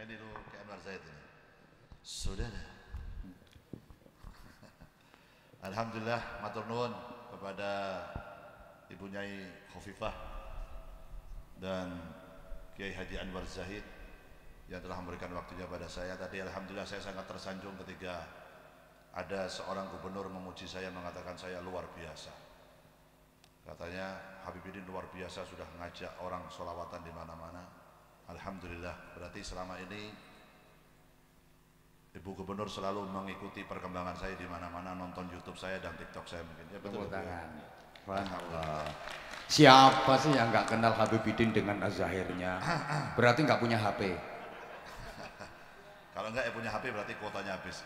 Saya niru ke Anwar Zaid ini. Saudara. Alhamdulillah matur nuwun kepada Ibu Nyai Khofifah dan Kiai Haji Anwar Zahid yang telah memberikan waktunya pada saya. Tadi alhamdulillah saya sangat tersanjung ketika ada seorang gubernur memuji saya, mengatakan saya luar biasa. Katanya Habibudin luar biasa, sudah ngajak orang sholawatan di mana-mana. Alhamdulillah, berarti selama ini Ibu Gubernur selalu mengikuti perkembangan saya di mana-mana, nonton YouTube saya dan TikTok saya mungkin. Ya betul. Alhamdulillah. Siapa sih yang nggak kenal Habibudin dengan Az-Zahirnya? Berarti nggak punya HP. Kalau nggak punya HP berarti kuotanya habis.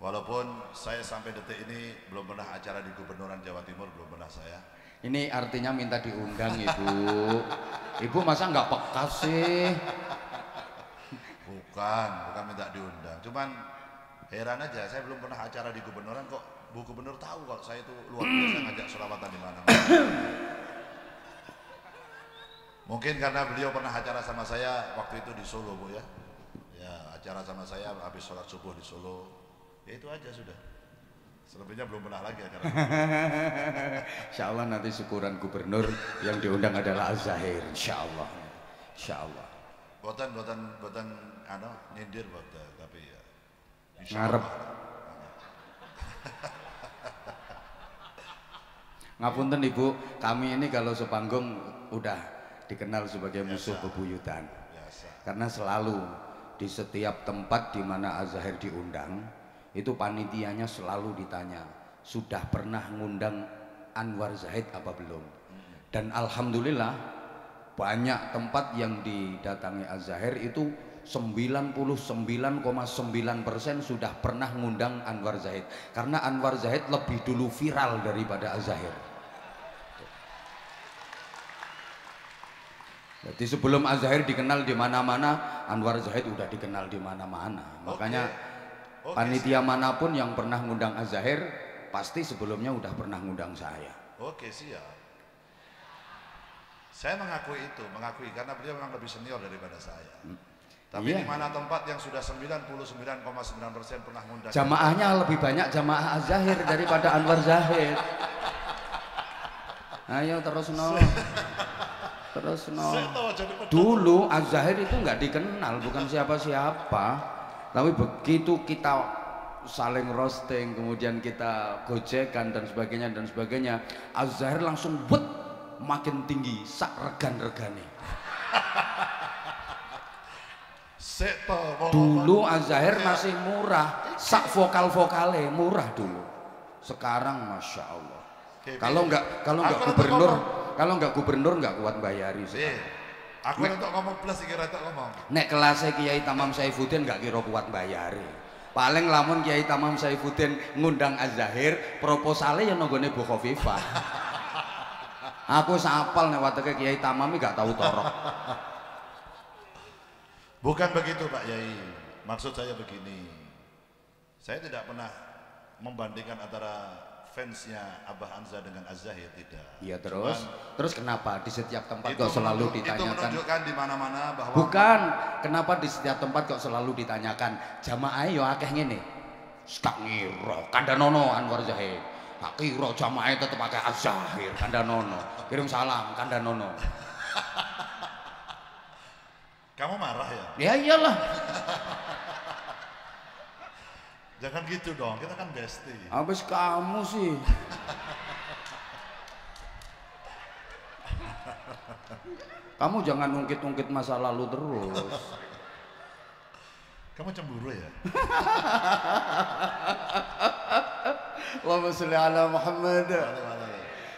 Walaupun saya sampai detik ini belum pernah acara di Gubernuran Jawa Timur, belum pernah saya. Ini artinya minta diundang, Ibu. Ibu masa nggak peka sih? Bukan minta diundang. Cuman heran aja, saya belum pernah acara di Gubernuran kok Bu Gubernur tahu kalau saya itu luar biasa ngajak sholawatan di mana-mana. Mungkin karena beliau pernah acara sama saya waktu itu di Solo, Bu ya. Ya, acara sama saya habis sholat subuh di Solo. Ya itu aja sudah. Selebihnya belum pernah lagi acara. Insya Allah nanti syukuran gubernur yang diundang adalah Az-Zahir. Insya Allah. Insya Allah. Boten nyindir boten, tapi ya. Ngarep. Ngapunten Ibu, kami ini kalau sepanggung udah dikenal sebagai musuh bebuyutan. Karena selalu di setiap tempat di mana Az-Zahir diundang, itu panitianya selalu ditanya, sudah pernah ngundang Anwar Zahid apa belum? Dan alhamdulillah banyak tempat yang didatangi Az-Zahir itu 99,9% sudah pernah ngundang Anwar Zahid, karena Anwar Zahid lebih dulu viral daripada Az-Zahir. Jadi sebelum Az-Zahir dikenal di mana-mana, Anwar Zahid udah dikenal di mana-mana. Makanya panitia manapun yang pernah ngundang Az-Zahir pasti sebelumnya udah pernah ngundang saya. Oke, siap. Saya mengakui karena beliau memang lebih senior daripada saya. Tapi di mana tempat yang sudah 99,9% pernah ngundang, jamaahnya lebih banyak jamaah Az-Zahir daripada Anwar Zahid. Ayo terus no. Dulu Az-Zahir itu nggak dikenal, bukan siapa-siapa. Tapi begitu kita saling roasting, kemudian kita gojekan dan sebagainya, Az-Zahir langsung makin tinggi, sak regan-regane. Dulu Az-Zahir masih murah, sak vokal-vokale murah dulu. Sekarang masya Allah. Kalau nggak gubernur nggak kuat bayari. Aku untuk ngomong plus kira tak ngomong. Nek kelasnya Kiai Tamam Saifuddin nggak kira kuat bayari. Paling lamun Kiai Tamam Saifuddin ngundang Az-Zahir, proposalnya yang nonggone Bu Khofifah. Aku sapal nek wateke Kiai Tamam nggak tahu torok. Bukan begitu Pak Yai, maksud saya begini, saya tidak pernah membandingkan antara fansnya Abah Anza dengan Az-Zahir, tidak. Iya terus kenapa di setiap tempat kok selalu ditanyakan? Itu menunjukkan di mana-mana bahwa bukan, kenapa di setiap tempat kok selalu ditanyakan jamaah yo akeh ngene. Gak ngira kandhanono Anwar Zahid. Gak kira jamaah tetep akeh Az-Zahir kandhanono. Kirim salam kandhanono. Kamu marah ya? Ya iyalah. Jangan gitu dong, kita kan bestie. Habis kamu sih. Kamu jangan ungkit-ungkit masa lalu terus. Kamu cemburu ya? Allahumma sholli ala Muhammad.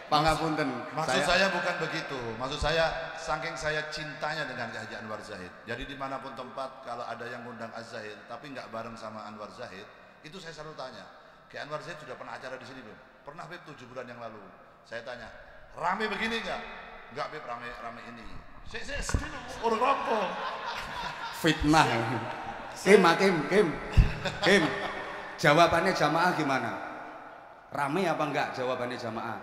Pangapunten. Maksud saya bukan begitu. Maksud saya saking saya cintanya dengan Haji Anwar Zahid. Jadi dimanapun tempat kalau ada yang ngundang Az-Zahid tapi nggak bareng sama Anwar Zahid, itu saya selalu tanya. Kayak Anwar Zahid sudah pernah acara di sini belum? Pernah Beb 7 bulan yang lalu. Saya tanya, rame begini nggak? Nggak Beb, rame ini. Saya orang rampung. Fitnah. Kim. Jawabannya jamaah gimana? Rame apa enggak jawabannya jamaah?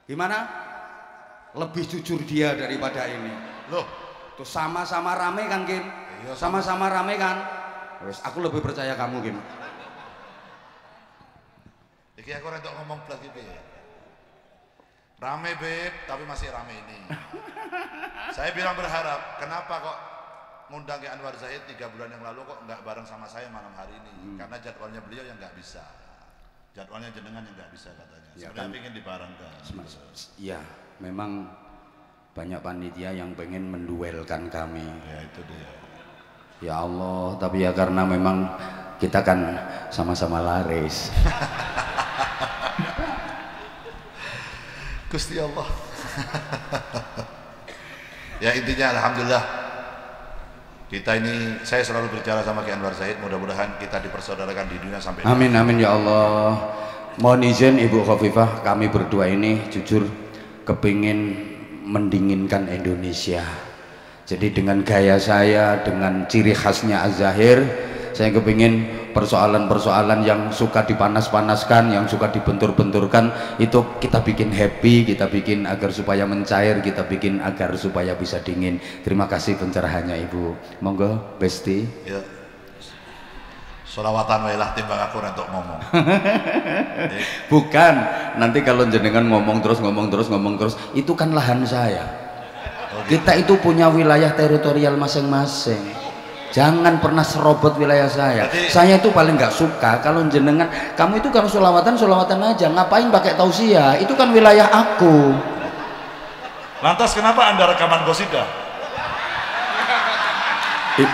Gimana? Lebih jujur dia daripada ini. Loh, Tuh sama-sama rame kan Kim? Sama-sama rame kan? Wes aku lebih percaya kamu Kim. Iki aku rentok ngomong belas gitu ya. Rame Beb, tapi masih rame ini. Saya bilang berharap, kenapa kok ngundang ke Anwar Zahid 3 bulan yang lalu kok nggak bareng sama saya malam hari ini? Karena jadwalnya beliau yang nggak bisa. Jadwalnya jenengan yang nggak bisa katanya. Ya, sebenarnya kan, ingin dibarengkan. Iya, memang banyak panitia yang pengen menduelkan kami. Ya itu dia. Ya Allah, tapi ya karena memang kita kan sama-sama laris. Gusti Allah. Ya intinya alhamdulillah kita ini, saya selalu berbicara sama Ki Anwar Zahid, mudah-mudahan kita dipersaudarakan di dunia sampai amin amin ya Allah. Mohon izin Ibu Khofifah, kami berdua ini jujur kepingin mendinginkan Indonesia. Jadi dengan gaya saya, dengan ciri khasnya Az-Zahir, saya kepingin persoalan-persoalan yang suka dipanas-panaskan, yang suka dibentur-benturkan, itu kita bikin happy, kita bikin agar supaya mencair, kita bikin agar supaya bisa dingin. Terima kasih pencerahannya Ibu. Monggo Besti. Ya. Solawatan wailah timbang aku rentok ngomong. Bukan, nanti kalau jenengan ngomong terus, itu kan lahan saya. Kita itu punya wilayah teritorial masing-masing. Jangan pernah serobot wilayah saya. Saya itu paling nggak suka kalau jenengan, kamu itu kalau solawatan aja, ngapain pakai tausiah? Itu kan wilayah aku. Lantas kenapa Anda rekaman qasidah?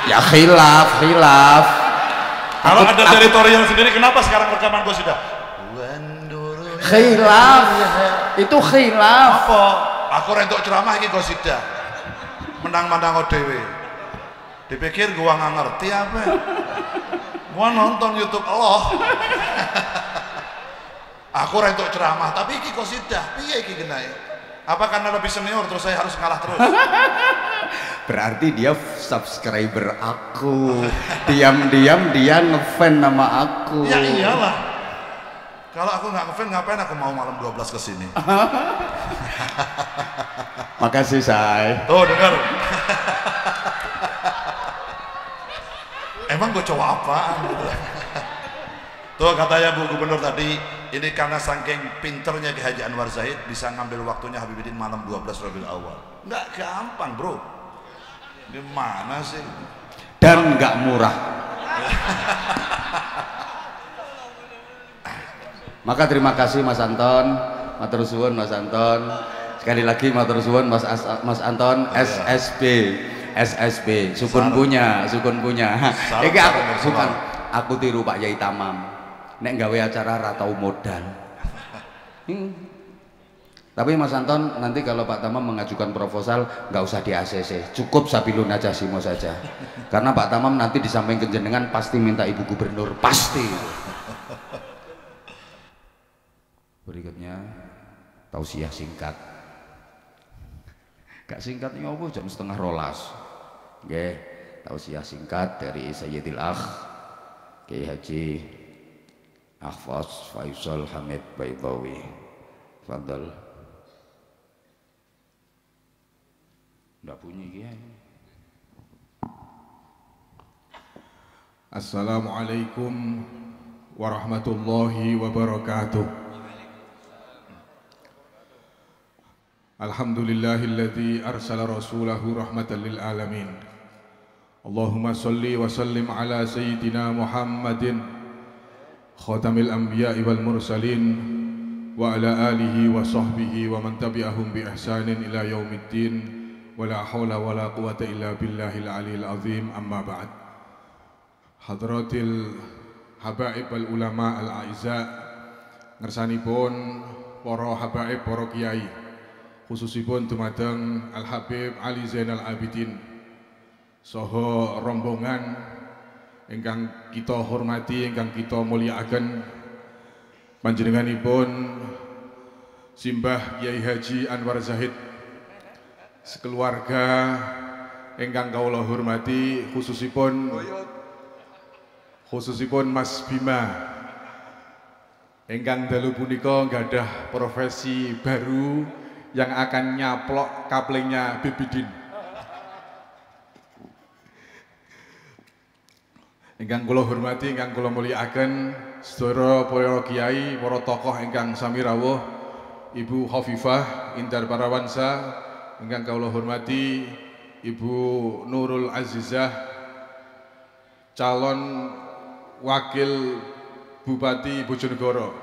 Ya khilaf. Kalau ada teritorial sendiri, kenapa sekarang rekaman qasidah? Khilaf. Itu khilaf. Apa? Aku rentok ceramah iki qasidah. Menang-menang ODW. Dipikir gua nggak ngerti apa? Gua nonton YouTube Allah. Aku rentok ceramah, tapi iki qasidah. Piye iki genai? Apa karena lebih senior terus saya harus kalah terus? Berarti dia subscriber aku. Diam-diam dia ngefan nama aku. Ya iyalah. Kalau aku nggak ngefan, ngapain aku mau malam 12 kesini? Makasih say. Tuh dengar. Emang gue coba apaan? Tuh katanya Bu Gubernur tadi, ini karena saking pinternya Ki Haji Anwar Zahid bisa ngambil waktunya Habibuddin malam 12 Rabiul Awal. Nggak gampang bro. Gimana sih? Dan nggak murah. Maka terima kasih Mas Anton, matur suwun Mas Anton. Sekali lagi matur suwun Mas Anton, SSB, sukun punya. Iki aku tiru Pak Yai Tamam. Nek gawe acara ra tau modal. Tapi Mas Anton nanti kalau Pak Tamam mengajukan proposal nggak usah di ACC, cukup Sabilun Najasimo saja. Karena Pak Tamam nanti di samping jenengan pasti minta Ibu Gubernur, pasti. Berikutnya tausiah singkat. Gak singkatnya apa jam 11:30. Nggih, tausiah singkat dari Sayyidil Akh Kiai Haji Ahfaz Faisal Hamid Baidawi. Fadal. Nggak bunyi Kiai. Assalamualaikum warahmatullahi wabarakatuh. Alhamdulillahilladzi arsala rasulahu rahmatan lil alamin. Allahumma salli wa sallim ala sayyidina Muhammadin khatamil anbiya'i wal mursalin wa ala alihi wa sahbihi wa man tabi'ahum bi ihsanin ila yaumiddin wa la hawla wa la quwata illa billahil aliyil azim, amma ba'd. Hadratil habaib wal ulama al aiza, ngersanipun para habaib, para kiai, khususipun dumateng Al Habib Ali Zainal Abidin saha rombongan ingkang kita hormati, ingkang kita mulyakaken, panjenenganipun Simbah Kiai Haji Anwar Zahid, sekeluarga ingkang kawula hormati, khususipun Mas Bima ingkang dalu punika nggadah profesi baru yang akan nyaplok kaplingnya Bibidin. Ingkang kula hormati, ingkang kula mulyakaken sedaya para kiai, para tokoh ingkang sami rawuh, Ibu Khofifah Indar Parawansa, ingkang kula hormati Ibu Nurul Azizah, calon wakil Bupati Bojonegoro.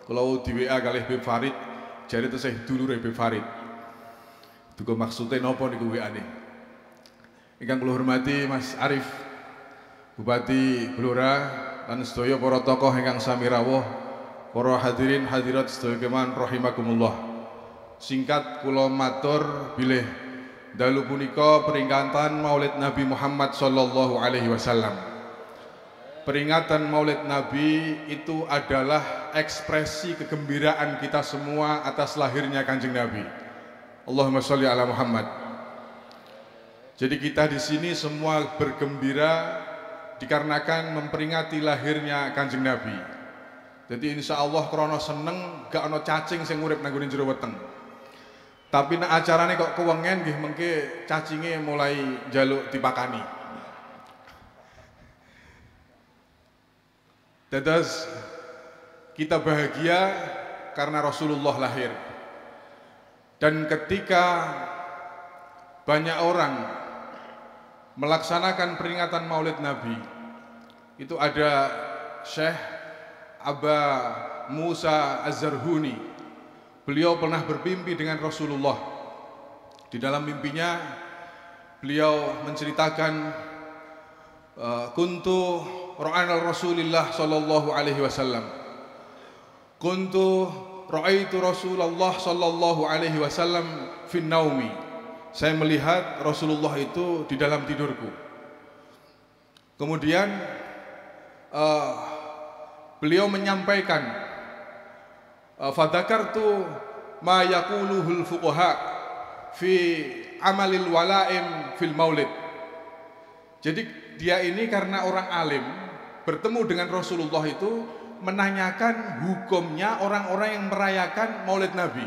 Kula di WA kalih Beb Farid, jare tesih dulure Beb Farid. Duga maksude napa niku WA-ne. Ingkang kula hormati Mas Arif Bupati Blora lan sedaya para tokoh ingkang sami rawuh, para hadirin hadirat sedaya kemawon rahimakumullah. Singkat kula matur bilih dalu punika peringatan Maulid Nabi Muhammad sallallahu alaihi wasallam. Peringatan Maulid Nabi itu adalah ekspresi kegembiraan kita semua atas lahirnya Kanjeng Nabi. Allahumma sholli ala Muhammad. Jadi kita di sini semua bergembira dikarenakan memperingati lahirnya Kanjeng Nabi. Jadi insya Allah krono seneng gak ono cacing sing urip nang jero weteng. Tapi nek acarane kok kewengen nggih mengke cacinge mulai jaluk dipakani. Dados kita bahagia karena Rasulullah lahir. Dan ketika banyak orang melaksanakan peringatan Maulid Nabi, itu ada Syekh Aba Musa Az-Zarhuni. Beliau pernah bermimpi dengan Rasulullah. Di dalam mimpinya beliau menceritakan kuntu ra'anal Rasulillah sallallahu alaihi wasallam. Kuntu ra'aitu Rasulullah sallallahu alaihi wasallam fin naumi. Saya melihat Rasulullah itu di dalam tidurku. Kemudian beliau menyampaikan fadzakartu ma yaquluhul fuqaha fi amalil walaim fil maulid. Jadi dia ini karena orang alim bertemu dengan Rasulullah itu menanyakan hukumnya orang-orang yang merayakan Maulid Nabi.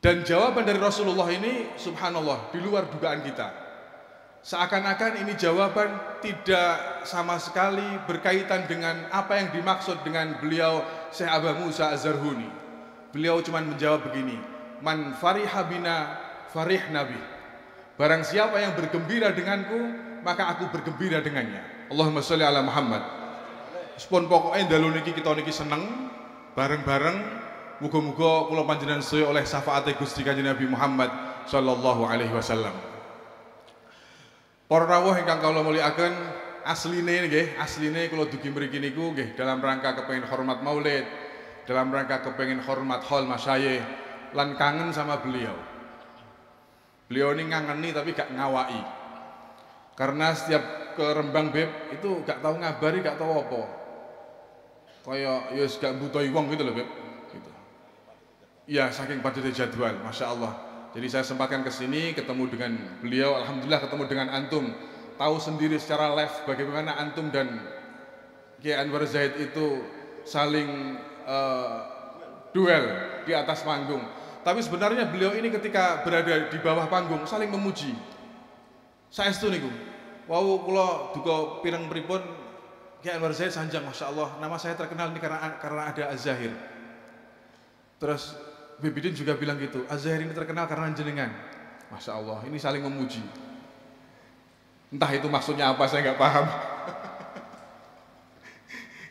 Dan jawaban dari Rasulullah ini subhanallah di luar dugaan kita. Seakan-akan ini jawaban tidak sama sekali berkaitan dengan apa yang dimaksud dengan beliau Syekh Aba Musa Az-Zarhuni. Beliau cuma menjawab begini, man fariha bina farih nabi. Barang siapa yang bergembira denganku, maka aku bergembira dengannya. Allahumma sholli ala Muhammad. Sepun pokoknya dalu niki kita niki seneng bareng-bareng. Muga-muga kula panjenengan sedaya oleh syafaat Gusti Kanjeng Nabi Muhammad sallallahu alaihi wasallam. Para rawuh ingkang kula mulyakaken, asline nggih, asline kula dugi mriki niku nggih dalam rangka kepengin hormat Maulid, dalam rangka kepengin hormat hol masyayikh lan kangen sama beliau. Beliau ini ngangeni tapi gak ngawaki. Karena setiap ke Rembang Beb itu gak tahu ngabari, gak tahu apa. Kaya ya gak butuhi wong gitu loh Beb. Ya saking padatnya jadwal, Masya Allah. Jadi saya sempatkan ke sini ketemu dengan beliau, alhamdulillah ketemu dengan antum. Tahu sendiri secara live bagaimana antum dan Kiai Anwar Zaid itu saling duel di atas panggung. Tapi sebenarnya beliau ini ketika berada di bawah panggung saling memuji. Saestu niku. Wau kula duka pireng pripun Kiai Anwar Zaid sanjang, Masya Allah. Nama saya terkenal ini karena ada Az-Zahir. Terus Bibidin juga bilang gitu, Az-Zahir ini terkenal karena jenengan. Masya Allah, ini saling memuji. Entah itu maksudnya apa, saya nggak paham.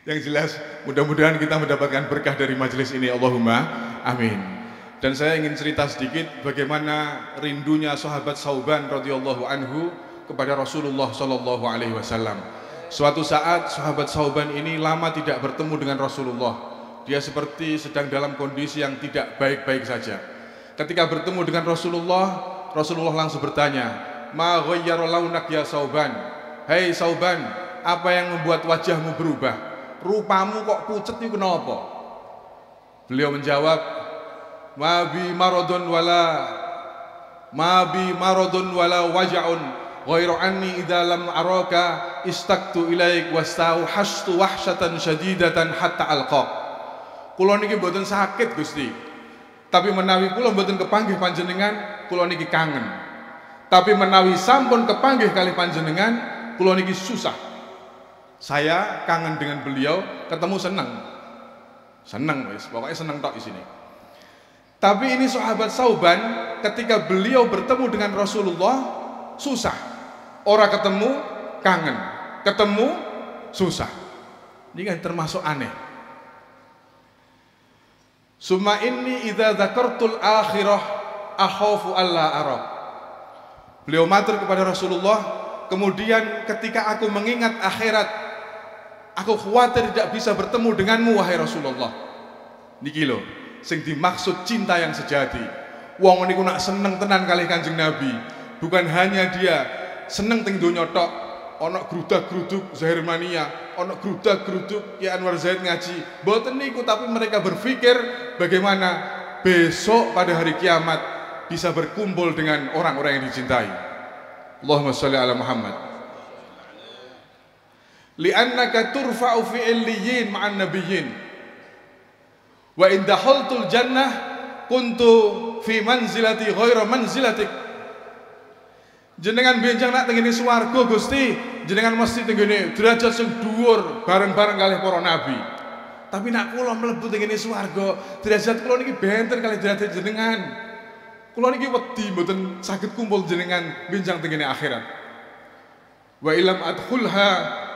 Yang jelas, mudah-mudahan kita mendapatkan berkah dari majelis ini. Allahumma amin. Dan saya ingin cerita sedikit bagaimana rindunya sahabat Sauban radhiyallahu anhu kepada Rasulullah sallallahu alaihi wasallam. Suatu saat sahabat Sauban ini lama tidak bertemu dengan Rasulullah. Dia seperti sedang dalam kondisi yang tidak baik-baik saja. Ketika bertemu dengan Rasulullah, Rasulullah langsung bertanya, "Ma ghayyara launak ya Sauban?" Hei Sauban, apa yang membuat wajahmu berubah? Rupamu kok pucet itu kenapa? Beliau menjawab, "Ma bi maradun wala waja'un ghairu anni idza lam araka istaktu ilaik wastauhastu wahsyatan syadidatan hatta alqa." Kula niki mboten sakit Gusti, tapi menawi kula mboten kepanggih panjenengan, kula niki kangen. Tapi menawi sampun kepanggih kali panjenengan, kula niki susah. Saya kangen dengan beliau, ketemu seneng. Seneng wis, pokoknya seneng tok di sini. Tapi ini sahabat Sauban ketika beliau bertemu dengan Rasulullah susah. Ora ketemu kangen, ketemu susah. Ini kan termasuk aneh. Summa inni idza dzakartul akhirah akhafu alla ara. Beliau matur kepada Rasulullah, kemudian ketika aku mengingat akhirat, aku khawatir tidak bisa bertemu denganmu wahai Rasulullah. Niki lho sing dimaksud cinta yang sejati. Wong niku nak seneng tenan kalih Kanjeng Nabi, bukan hanya dia seneng teng donya tok, ana grudak-gruduk Zahir Mania, ana grudak-gruduk Ki Anwar Zaid ngaji. Mboten niku, tapi mereka berpikir bagaimana besok pada hari kiamat bisa berkumpul dengan orang-orang yang dicintai. Allahumma sholli ala Muhammad. Li'annaka turfa'u fi illiyin ma'an nabiyyin. Wa in dakhaltul jannah kuntu fi manzilati ghaira manzilatik. Jenengan benjang nak tengene swarga Gusti, jenengan mesti tengene derajat sing dhuwur bareng-bareng kalih para nabi. Tapi nak kula mlebu tengene swarga, derajat kula niki benten kalih derajat jenengan. Kula niki wedi mboten saged kumpul jenengan benjang tengene akhirat. Wa ilam adkhulha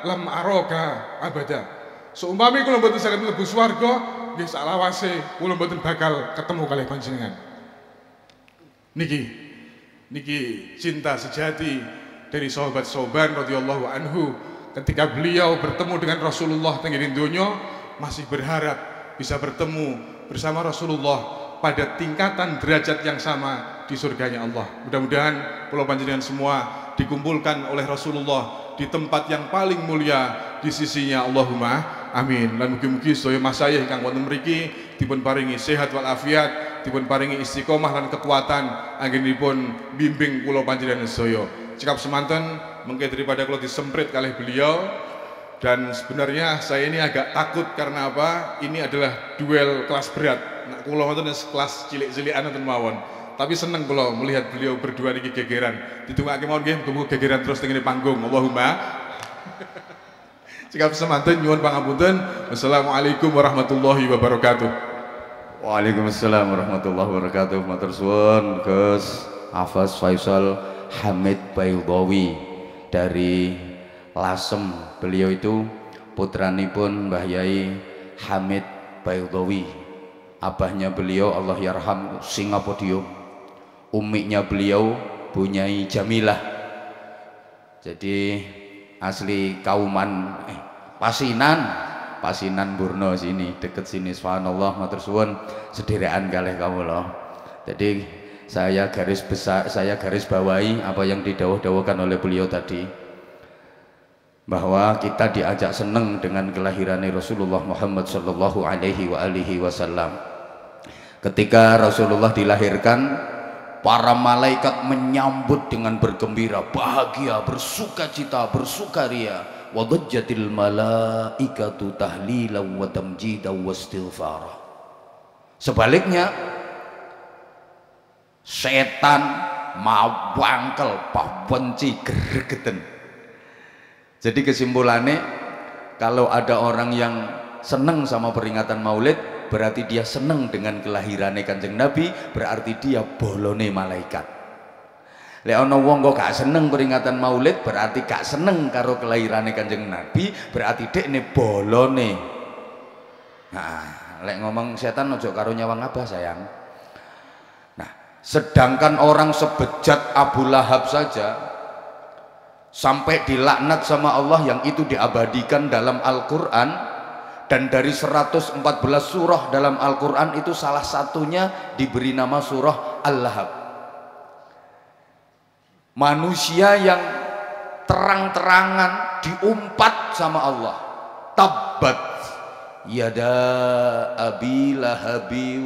lam araka abada. Seumpami kula mboten saged mlebu swarga, nggih salawase kula mboten bakal ketemu kalih panjenengan. Niki cinta sejati dari sahabat Sauban radhiyallahu anhu ketika beliau bertemu dengan Rasulullah tengene donya masih berharap bisa bertemu bersama Rasulullah pada tingkatan derajat yang sama di surganya Allah. Mudah-mudahan kula panjenengan semua dikumpulkan oleh Rasulullah di tempat yang paling mulia di sisinya. Allahumma amin. Lan mugi-mugi sedaya masayih ingkang wonten mriki dipun paringi sehat wal afiat, dipun paringi istiqomah lan kekuatan anggenipun bimbing kula panjenengan sedaya. Cekap semanten mengke daripada kula disemprit kalih beliau. Dan sebenarnya saya ini agak takut karena apa? Ini adalah duel kelas berat. Nak kula wonten kelas cilik-cilikan wonten mawon. Tapi seneng kula melihat beliau berdua niki gegeran. Ditungake mawon nggih muga gegeran terus teng panggung. Allahumma. Cekap semanten nyuwun pangapunten. Wassalamualaikum warahmatullahi wabarakatuh. Waalaikumsalam warahmatullahi wabarakatuh. Matur suwun Gus Hafaz Faisal Hamid Baydawi dari Lasem. Beliau itu putranipun Mbah Yai Hamid Baydawi. Abahnya beliau Allah yarham Singapodium. Umiknya beliau Bunyai Jamilah. Jadi asli Kauman Pasinan Burno sini, deket sini. Subhanallah, matur suwun sederekan kalih kawula. Jadi saya garis bawahi apa yang didhawuh-dhawuhkan oleh beliau tadi, bahwa kita diajak seneng dengan kelahiran Rasulullah Muhammad sallallahu alaihi wasallam. Ketika Rasulullah dilahirkan, para malaikat menyambut dengan bergembira, bahagia, bersukacita, bersukaria. Wa dhajjatil malaikatu tahlilan wa tamjidan wa istighfara. Sebaliknya setan mawangkel pawenci gregeten. Jadi kesimpulannya, kalau ada orang yang seneng sama peringatan Maulid, berarti dia seneng dengan kelahiran Kanjeng Nabi, berarti dia bolone malaikat. Lek ana wong kok gak seneng peringatan Maulid, berarti gak seneng karo kelahiran Kanjeng Nabi, berarti dekne bolone. Nah, lek ngomong setan ojo karo nyawang abah sayang. Nah, sedangkan orang sebejat Abu Lahab saja sampai dilaknat sama Allah, yang itu diabadikan dalam Al-Quran, dan dari 114 surah dalam Al-Quran itu salah satunya diberi nama surah Al-Lahab. Manusia yang terang-terangan diumpat sama Allah, tabbat yada abi lahabi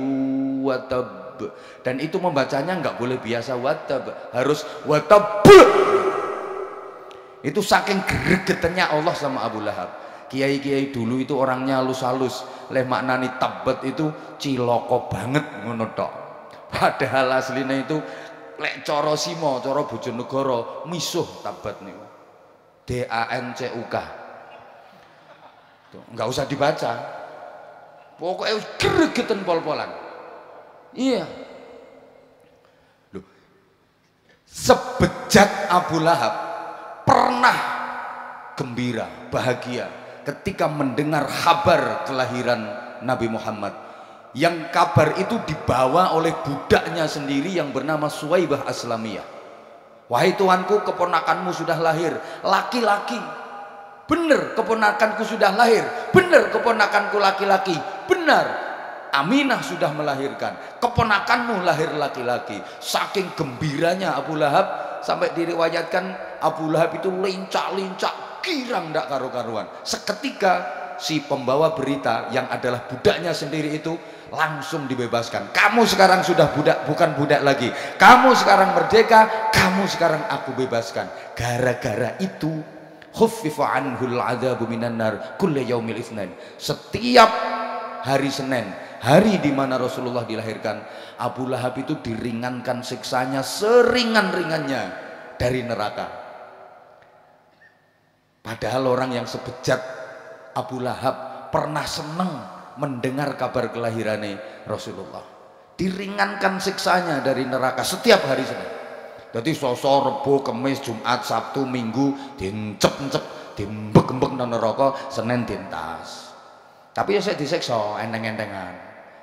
wa tab, dan itu membacanya nggak boleh biasa watab, harus watab. Itu saking gregetannya Allah sama Abu Lahab. Kiai-kiai dulu itu orangnya halus-halus, leh maknani tabbat itu ciloko banget ngono tok. Padahal aslinya itu lek cara Simo, cara Bojonegoro misuh tabat niku. DANCUK. Tuh, enggak usah dibaca. Pokoknya gregeten pol-polan. Iya. Loh. Sebejat Abu Lahab pernah gembira, bahagia ketika mendengar kabar kelahiran Nabi Muhammad, yang kabar itu dibawa oleh budaknya sendiri yang bernama Suwaibah Aslamiyah. Wahai tuanku, keponakanmu sudah lahir, laki-laki. Benar, keponakanku sudah lahir. Benar, keponakanku laki-laki. Benar, Aminah sudah melahirkan, keponakanmu lahir laki-laki. Saking gembiranya Abu Lahab, sampai diriwayatkan Abu Lahab itu lincak-lincak, girang ndak karu-karuan. Seketika si pembawa berita yang adalah budaknya sendiri itu langsung dibebaskan. Kamu sekarang sudah budak, bukan budak lagi. Kamu sekarang merdeka, kamu sekarang aku bebaskan. Gara-gara itu khuffifa anhul adzabu minan nar kulli yaumil itsnain. Setiap hari Senin, hari di mana Rasulullah dilahirkan, Abu Lahab itu diringankan siksanya seringan-ringannya dari neraka. Padahal orang yang sebejat Abu Lahab pernah senang mendengar kabar kelahirannya Rasulullah. Diringankan siksanya dari neraka setiap hari Senin. Jadi Selasa, Rebo, Kamis, Jumat, Sabtu, Minggu dincep-encep, diembek-embek nang neraka, Senin dientas. Tapi ya saya disiksa enteng-entengan.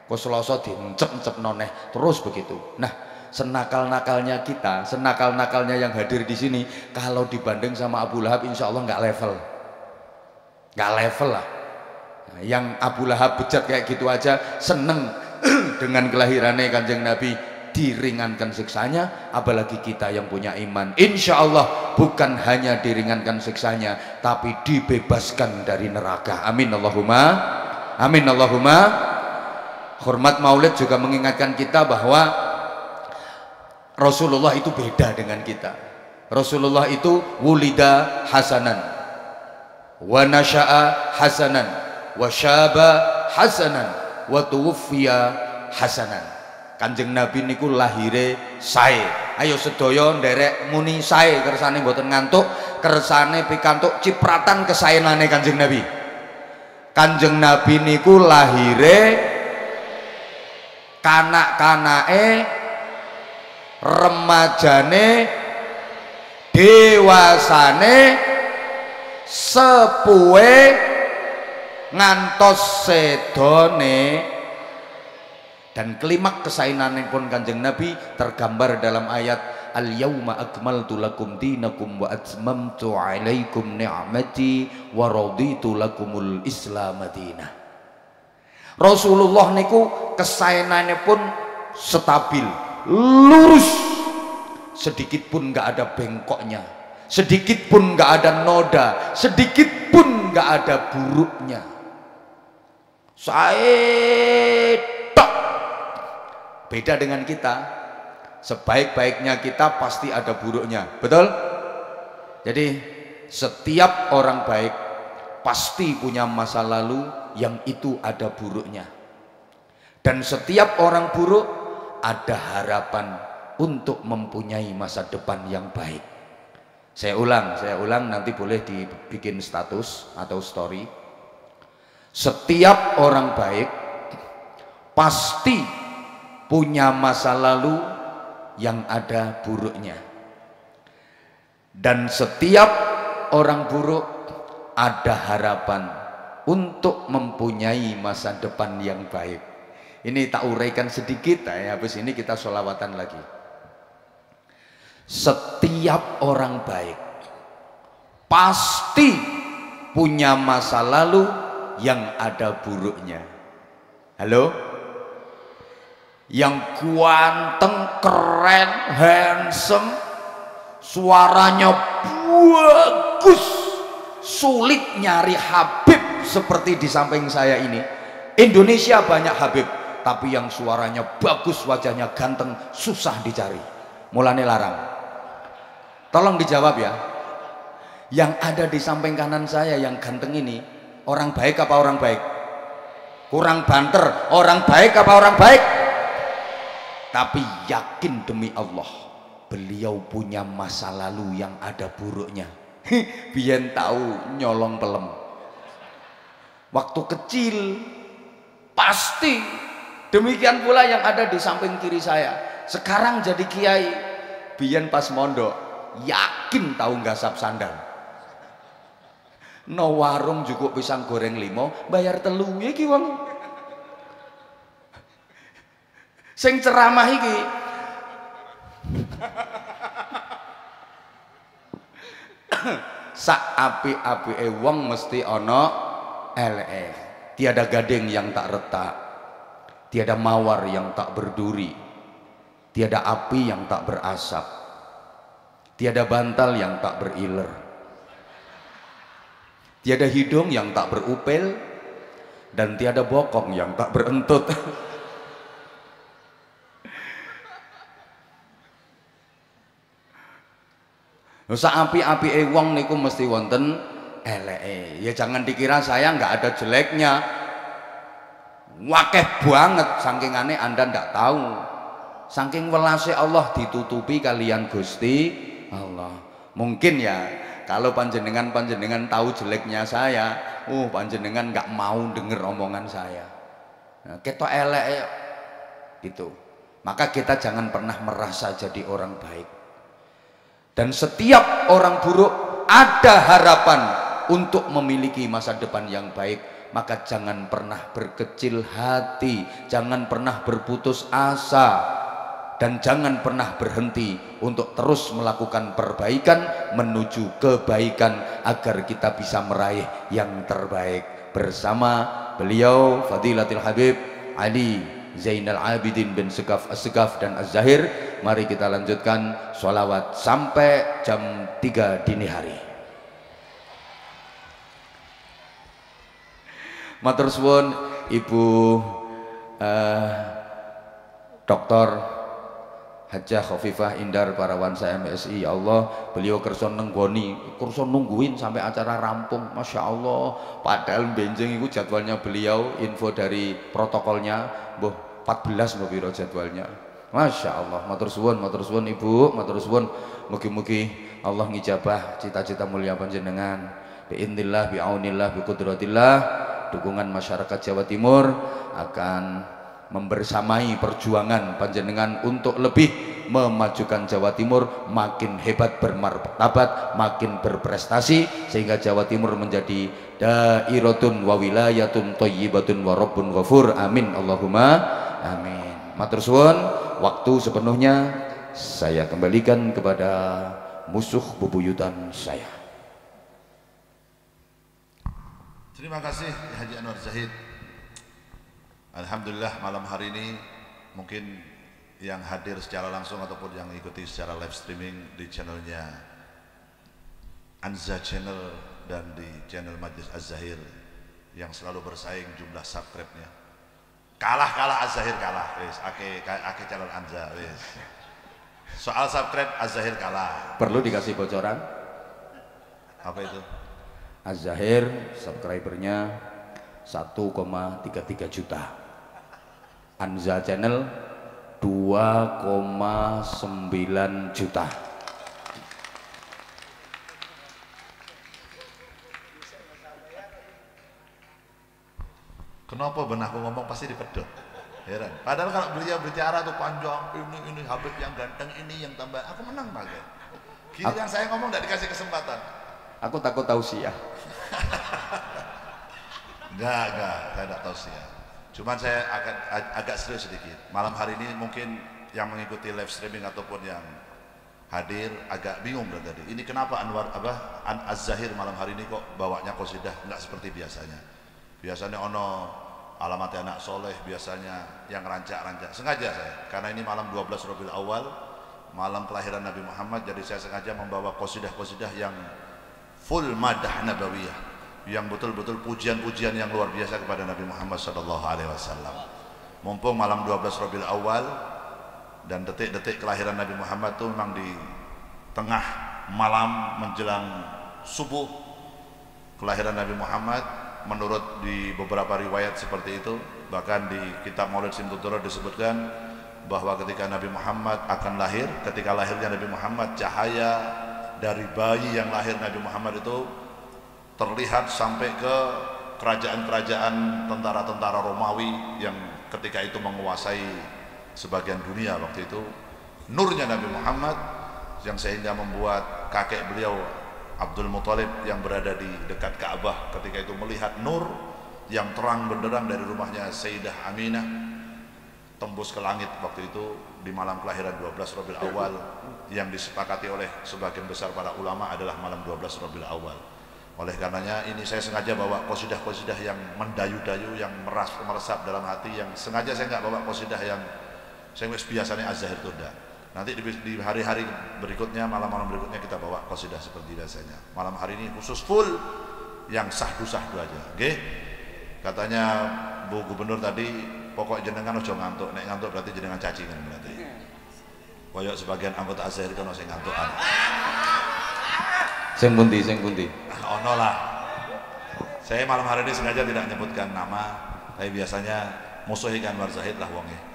Kok Selasa dincep-encep noneh terus begitu. Nah, senakal-nakalnya kita, senakal-nakalnya yang hadir di sini, kalau dibanding sama Abu Lahab, insya Allah nggak level, nggak level lah. Nah, yang Abu Lahab bejat kayak gitu aja seneng dengan kelahirannya Kanjeng Nabi, diringankan siksanya, apalagi kita yang punya iman. Insya Allah bukan hanya diringankan siksanya, tapi dibebaskan dari neraka. Amin Allahumma, amin Allahumma. Hormat Maulid juga mengingatkan kita bahwa Rasulullah itu beda dengan kita. Rasulullah itu wulida hasanan, wa nasha'a hasanan, wa syaba hasanan, wa tuwfiya hasanan. Kanjeng Nabi niku lahire sae. Ayo sedaya nderek muni sae, kersane mboten ngantuk, kersane pikantuk cipratan kesaenane Kanjeng Nabi. Kanjeng Nabi niku lahire kanak-kanake, remajane, dewasane, sepuhe, ngantos sedone. Dan klimak kesaenane pun Kanjeng Nabi tergambar dalam ayat al-yauma akmaltu lakum dinakum wa atmamtu alaikum ni'mati wa raditu lakumul islam madinah. Rasulullah niku kesaenane pun stabil, lurus, sedikit pun nggak ada bengkoknya, sedikit pun nggak ada noda, sedikit pun nggak ada buruknya. Beda dengan kita, sebaik-baiknya kita pasti ada buruknya, betul? Jadi setiap orang baik pasti punya masa lalu yang itu ada buruknya, dan setiap orang buruk ada harapan untuk mempunyai masa depan yang baik. Saya ulang, nanti boleh dibikin status atau story. Setiap orang baik pasti punya masa lalu yang ada buruknya, dan setiap orang buruk ada harapan untuk mempunyai masa depan yang baik. Ini tak uraikan sedikit, habis ini kita sholawatan lagi. Setiap orang baik pasti punya masa lalu yang ada buruknya. Halo? Yang ganteng, keren, handsome, suaranya bagus, sulit nyari Habib seperti di samping saya ini. Indonesia banyak Habib, tapi yang suaranya bagus, wajahnya ganteng, susah dicari. Mulane larang. Tolong dijawab ya. Yang ada di samping kanan saya yang ganteng ini, orang baik apa orang baik? Kurang banter, orang baik apa orang baik? Tapi yakin demi Allah, beliau punya masa lalu yang ada buruknya. Biyen tahu nyolong pelem waktu kecil, pasti demikian pula yang ada di samping kiri saya. Sekarang jadi kiai, biyen pas mondok yakin tahu ngasap sandal. No warung cukup pisang goreng 5 bayar 3 iki wong. Sing ceramah iki sak api-apike wong mesti ana eleke. Tiada gading yang tak retak, tiada mawar yang tak berduri, tiada api yang tak berasap, tiada bantal yang tak beriler, tiada hidung yang tak berupil, dan tiada bokong yang tak berentut. Saapi-api wong niku mesti wonten eleke. Ya jangan dikira saya nggak ada jeleknya. Wakeh banget sangkingane Anda ndak tahu. Saking welase Allah ditutupi kalian Gusti Allah. Mungkin ya kalau panjenengan tahu jeleknya saya, panjenengan nggak mau denger omongan saya. Nah, ketok elek gitu. Maka kita jangan pernah merasa jadi orang baik. Dan setiap orang buruk ada harapan untuk memiliki masa depan yang baik. Maka jangan pernah berkecil hati, jangan pernah berputus asa, dan jangan pernah berhenti untuk terus melakukan perbaikan menuju kebaikan agar kita bisa meraih yang terbaik. Bersama beliau Fadilatul Habib Ali Zainal Abidin bin Segaf As-Segaf dan Az-Zahir, mari kita lanjutkan sholawat sampai jam 3 dini hari. Matur suwun Ibu Dr. Hajah Khofifah Indar Parawansa MSI. Ya Allah, beliau kersa nenggoni, kersa nungguin sampai acara rampung. Masya Allah, padahal benjeng itu jadwalnya beliau, info dari protokolnya boh 14 mbok piro jadwalnya. Masya Allah, matur suwun Ibu, matur suwun. Mugi-mugi Allah ngijabah cita-cita mulia panjenengan. Bi'idznillah, bi'aunillah, biqudratillah. Dukungan masyarakat Jawa Timur akan membersamai perjuangan panjenengan untuk lebih memajukan Jawa Timur makin hebat, bermartabat, makin berprestasi, sehingga Jawa Timur menjadi dairatun wa wilayatun thayyibatun wa rabbun ghafur. Amin Allahumma amin. Matur suwun, waktu sepenuhnya saya kembalikan kepada musuh bebuyutan saya. Terima kasih Haji Anwar Zahid. Alhamdulillah malam hari ini mungkin yang hadir secara langsung ataupun yang ikuti secara live streaming di channelnya Anza Channel dan di channel Majlis Az-Zahir yang selalu bersaing jumlah subscribe-nya. Kalah Az-Zahir kalah, wis ake channel Anza wis. Soal subscribe Az-Zahir kalah. Perlu dikasih bocoran? Apa itu? Az-Zahir subscribernya 1,33 juta. Anza Channel 2,9 juta. Kenapa benahku ngomong pasti dipedot? Heran. Padahal kalau beliau bicara tuh panjang, ini Habib yang ganteng, ini yang tambah, aku menang pakai. Gini yang saya ngomong tidak dikasih kesempatan. Aku takut tausiah. Enggak, saya tidak tausiah. Cuman saya agak serius sedikit. Malam hari ini mungkin yang mengikuti live streaming ataupun yang hadir agak bingung tadi. Ini kenapa Az-Zahir malam hari ini kok bawanya qasidah enggak seperti biasanya. Biasanya ono alamat anak soleh, biasanya yang rancak-rancak. Sengaja saya, karena ini malam 12 Rabiul Awal, malam kelahiran Nabi Muhammad, jadi saya sengaja membawa qasidah-qasidah yang full madah nabawiyah, yang betul-betul pujian-pujian yang luar biasa kepada Nabi Muhammad SAW. Mumpung malam 12 Rabiul Awal dan detik-detik kelahiran Nabi Muhammad itu memang di tengah malam menjelang subuh kelahiran Nabi Muhammad, menurut di beberapa riwayat seperti itu. Bahkan di kitab Maulid Simtutura disebutkan bahwa ketika Nabi Muhammad akan lahir, ketika lahirnya Nabi Muhammad, cahaya dari bayi yang lahir Nabi Muhammad itu terlihat sampai ke kerajaan-kerajaan tentara-tentara Romawi yang ketika itu menguasai sebagian dunia waktu itu. Nurnya Nabi Muhammad yang sehingga membuat kakek beliau Abdul Muthalib yang berada di dekat Ka'bah ketika itu melihat nur yang terang benderang dari rumahnya Sayyidah Aminah tembus ke langit waktu itu di malam kelahiran 12 Rabiul Awal yang disepakati oleh sebagian besar para ulama adalah malam 12 Rabiul Awal. Oleh karenanya ini saya sengaja bawa qasidah-qasidah yang mendayu-dayu, yang meresap dalam hati, yang sengaja saya nggak bawa qasidah yang saya biasanya Az-Zahir Tunda. Nanti di hari-hari berikutnya, malam-malam berikutnya kita bawa qasidah seperti biasanya. Malam hari ini khusus full yang sahdu-sahdu aja. Oke? Katanya Bu Gubernur tadi, pokok jenengan ojo ngantuk. Nek ngantuk berarti jenengan cacingan berarti. Koyok sebagian anggota Az-Zahir kan sing ngantukan. Sing pundi? Ono lah. Saya malam hari ini sengaja tidak menyebutkan nama, tapi biasanya musuh Anwar Zahid lah wonge.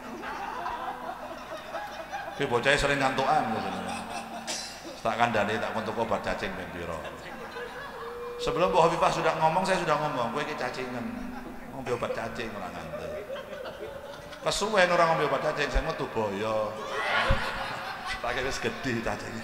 Tapi bocahnya sering ngantukan tak kandani tak kontok obat cacing ben piro. Sebelum Bu Hovifah sudah ngomong, saya sudah ngomong, kowe iki cacingan. Ngombe obat cacing ora ngantuk. Kesuwen orang ngombe obat cacing, saya metu boyo. Tak wis gedhe cacing.